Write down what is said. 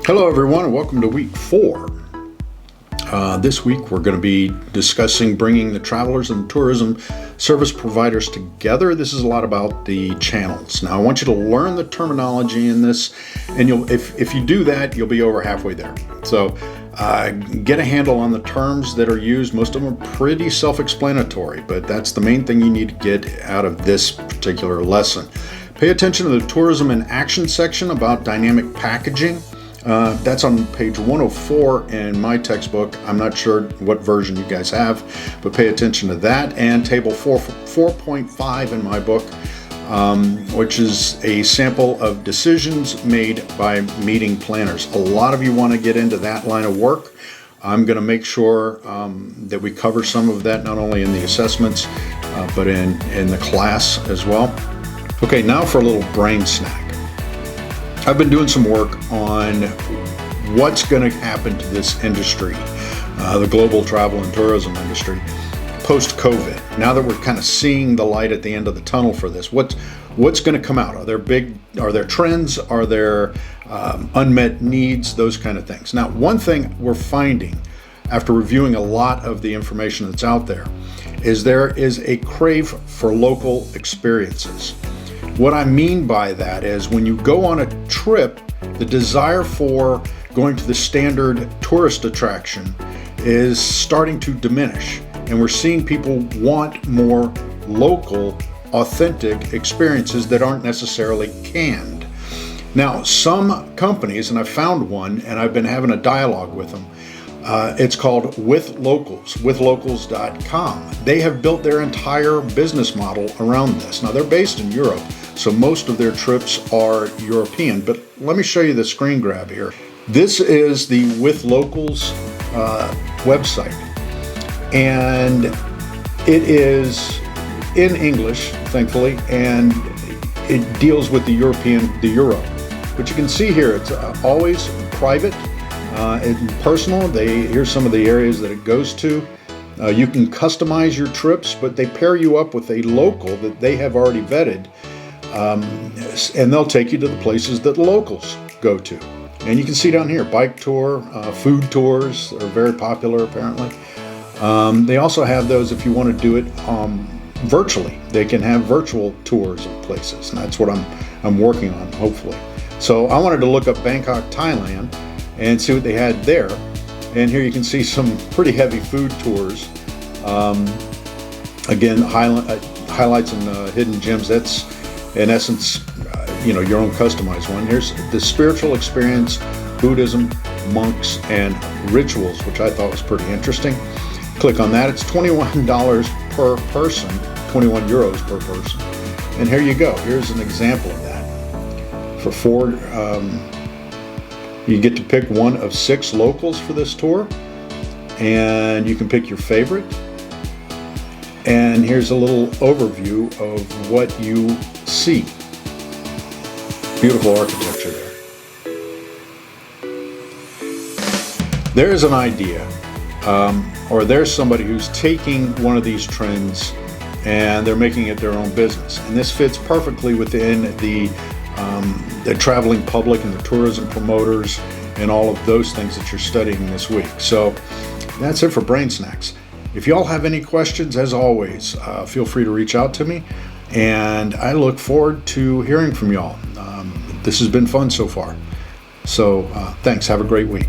Hello everyone and welcome to week 4. This week we're going to be discussing bringing the travelers and tourism service providers together. This is a lot about the channels. Now I want you to learn the terminology in this, and if you do that, you'll be over halfway there. So get a handle on the terms that are used. Most of them are pretty self-explanatory, but that's the main thing you need to get out of this particular lesson. Pay attention to the tourism and action section about dynamic packaging. That's on page 104 in my textbook. I'm not sure what version you guys have, but pay attention to that. And table 4.5 in my book, which is a sample of decisions made by meeting planners. A lot of you want to get into that line of work. I'm going to make sure that we cover some of that, not only in the assessments, but in the class as well. Okay, now for a little brain snack. I've been doing some work on what's going to happen to this industry, the global travel and tourism industry, post-COVID. Now that we're kind of seeing the light at the end of the tunnel for this, what's going to come out? Are there trends? Are there unmet needs? Those kind of things. Now, one thing we're finding after reviewing a lot of the information that's out there is a crave for local experiences. What I mean by that is when you go on a trip, the desire for going to the standard tourist attraction is starting to diminish. And we're seeing people want more local, authentic experiences that aren't necessarily canned. Now, some companies, and I found one, and I've been having a dialogue with them, it's called WithLocals, WithLocals.com. They have built their entire business model around this. Now, they're based in Europe, so most of their trips are European, but let me show you the screen grab here. This is the WithLocals website, and it is in English, thankfully, and it deals with the Euro. But you can see here, it's always private and personal. Here's some of the areas that it goes to. You can customize your trips, but they pair you up with a local that they have already vetted. And they'll take you to the places that the locals go to. And you can see down here, bike tour, food tours are very popular apparently. They also have those if you want to do it virtually. They can have virtual tours of places, and that's what I'm working on, hopefully. So I wanted to look up Bangkok, Thailand, and see what they had there. And here you can see some pretty heavy food tours. Again, highlights and hidden gems. That's in essence, your own customized one. Here's the spiritual experience, Buddhism, monks, and rituals, which I thought was pretty interesting. Click on that. It's $21 per person, 21 euros per person. And here you go. Here's an example of that. For 4, you get to pick one of 6 locals for this tour, and you can pick your favorite. And here's a little overview of what you see. Beautiful architecture there. There's an idea, or there's somebody who's taking one of these trends and they're making it their own business. And this fits perfectly within the traveling public and the tourism promoters and all of those things that you're studying this week. So that's it for Brain Snacks. If y'all have any questions, as always, feel free to reach out to me, and I look forward to hearing from y'all. This has been fun so far. So thanks. Have a great week.